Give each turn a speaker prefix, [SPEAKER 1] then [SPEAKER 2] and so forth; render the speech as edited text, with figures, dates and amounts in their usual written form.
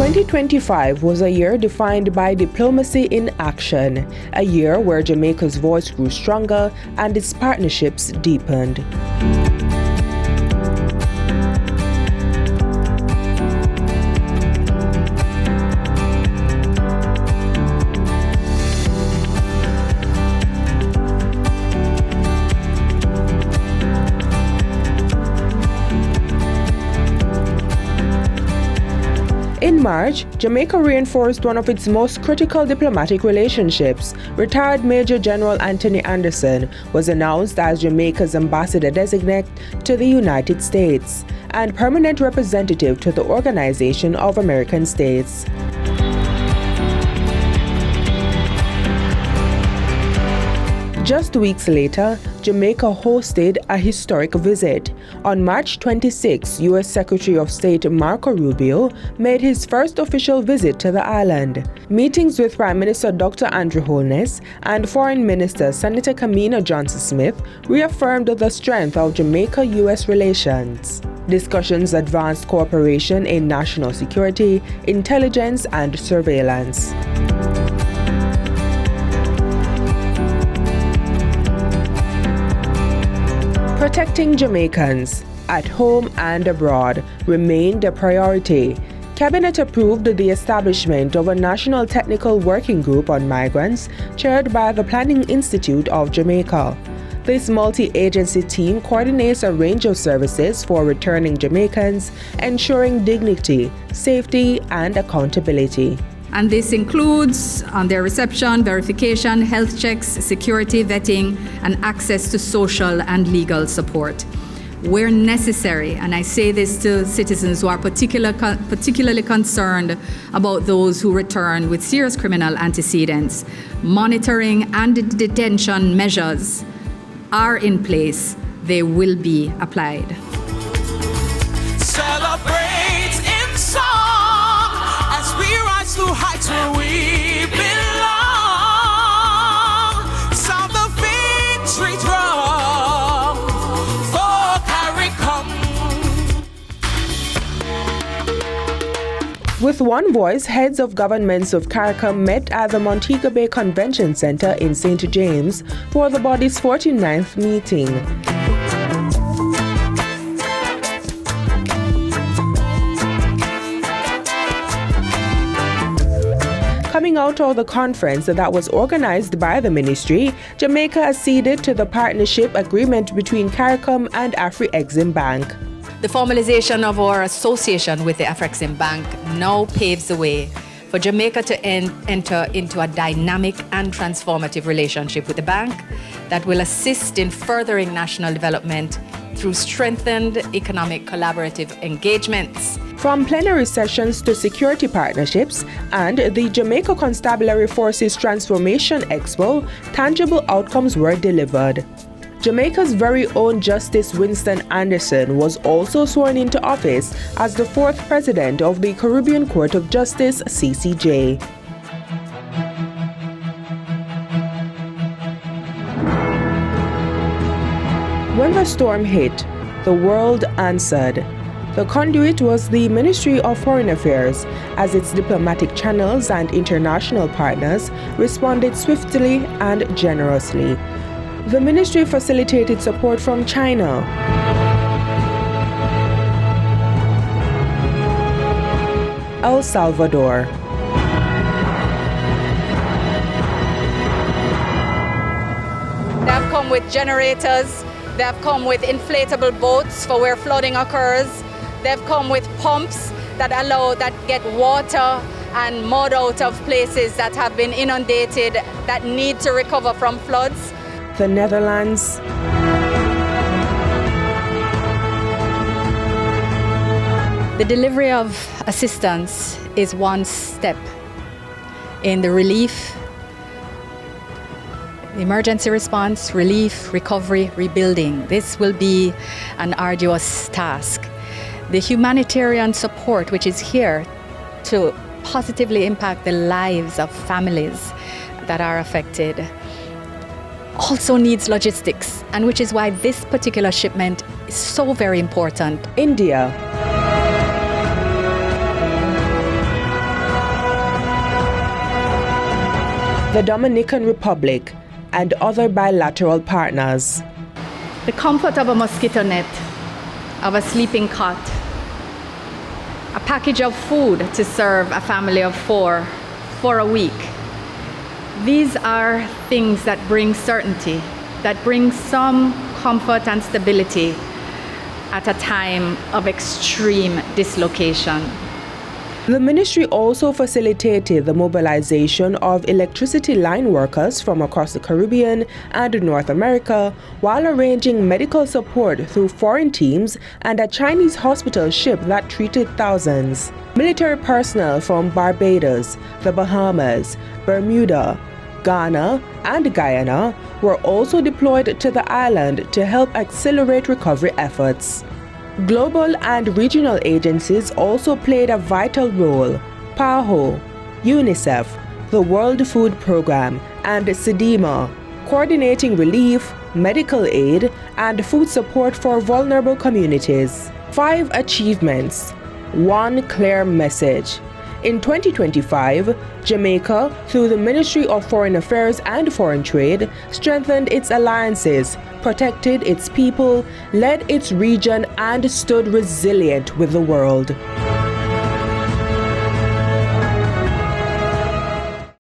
[SPEAKER 1] 2025 was a year defined by diplomacy in action, a year where Jamaica's voice grew stronger and its partnerships deepened. In March, Jamaica reinforced one of its most critical diplomatic relationships. Retired Major General Anthony Anderson was announced as Jamaica's ambassador-designate to the United States and permanent representative to the Organization of American States. Just weeks later, Jamaica hosted a historic visit. On March 26, U.S. Secretary of State Marco Rubio made his first official visit to the island. Meetings with Prime Minister Dr. Andrew Holness and Foreign Minister Senator Kamina Johnson-Smith reaffirmed the strength of Jamaica-U.S. relations. Discussions advanced cooperation in national security, intelligence, and surveillance. Protecting Jamaicans, at home and abroad, remained a priority. Cabinet approved the establishment of a National Technical Working Group on Migrants, chaired by the Planning Institute of Jamaica. This multi-agency team coordinates a range of services for returning Jamaicans, ensuring dignity, safety, and accountability.
[SPEAKER 2] And this includes their reception, verification, health checks, security vetting, and access to social and legal support. Where necessary, and I say this to citizens who are particularly concerned about those who return with serious criminal antecedents, monitoring and detention measures are in place. They will be applied.
[SPEAKER 3] Celebrate in song as we rise to heights where we belong. Sound the victory drum for Caricom.
[SPEAKER 1] With one voice, heads of governments of Caricom met at the Montego Bay Convention Center in St. James for the body's 49th meeting. Coming out of the conference that was organized by the ministry, Jamaica acceded to the partnership agreement between Caricom and Afri-Exim Bank.
[SPEAKER 2] The formalization of our association with the Afri-Exim Bank now paves the way for Jamaica to enter into a dynamic and transformative relationship with the bank that will assist in furthering national development through strengthened economic collaborative engagements.
[SPEAKER 1] From plenary sessions to security partnerships and the Jamaica Constabulary Forces Transformation Expo, tangible outcomes were delivered. Jamaica's very own Justice Winston Anderson was also sworn into office as the 4th President of the Caribbean Court of Justice, CCJ. When the storm hit, the world answered. The conduit was the Ministry of Foreign Affairs, as its diplomatic channels and international partners responded swiftly and generously. The ministry facilitated support from China, El Salvador,
[SPEAKER 2] They have come with generators, they have come with inflatable boats for where flooding occurs, they have come with pumps that get water and mud out of places that have been inundated, that need to recover from floods.
[SPEAKER 1] the Netherlands,
[SPEAKER 2] The delivery of assistance is one step in the relief, emergency response, relief, recovery, rebuilding. This will be an arduous task. The humanitarian support, which is here to positively impact the lives of families that are affected, also needs logistics, and which is why this particular shipment is so very important.
[SPEAKER 1] India, the Dominican Republic, and other bilateral partners.
[SPEAKER 2] The comfort of a mosquito net, of a sleeping cot, a package of food to serve a family of 4 for a week. These are things that bring certainty, that bring some comfort and stability at a time of extreme dislocation.
[SPEAKER 1] The ministry also facilitated the mobilization of electricity line workers from across the Caribbean and North America while arranging medical support through foreign teams and a Chinese hospital ship that treated thousands. Military personnel from Barbados, the Bahamas, Bermuda, Ghana, and Guyana were also deployed to the island to help accelerate recovery efforts. Global and regional agencies also played a vital role. PAHO, UNICEF, the World Food Programme, and SEDIMA, coordinating relief, medical aid, and food support for vulnerable communities. 5 achievements, 1 clear message. In 2025, Jamaica, through the Ministry of Foreign Affairs and Foreign Trade, strengthened its alliances, protected its people, led its region, and stood resilient with the world.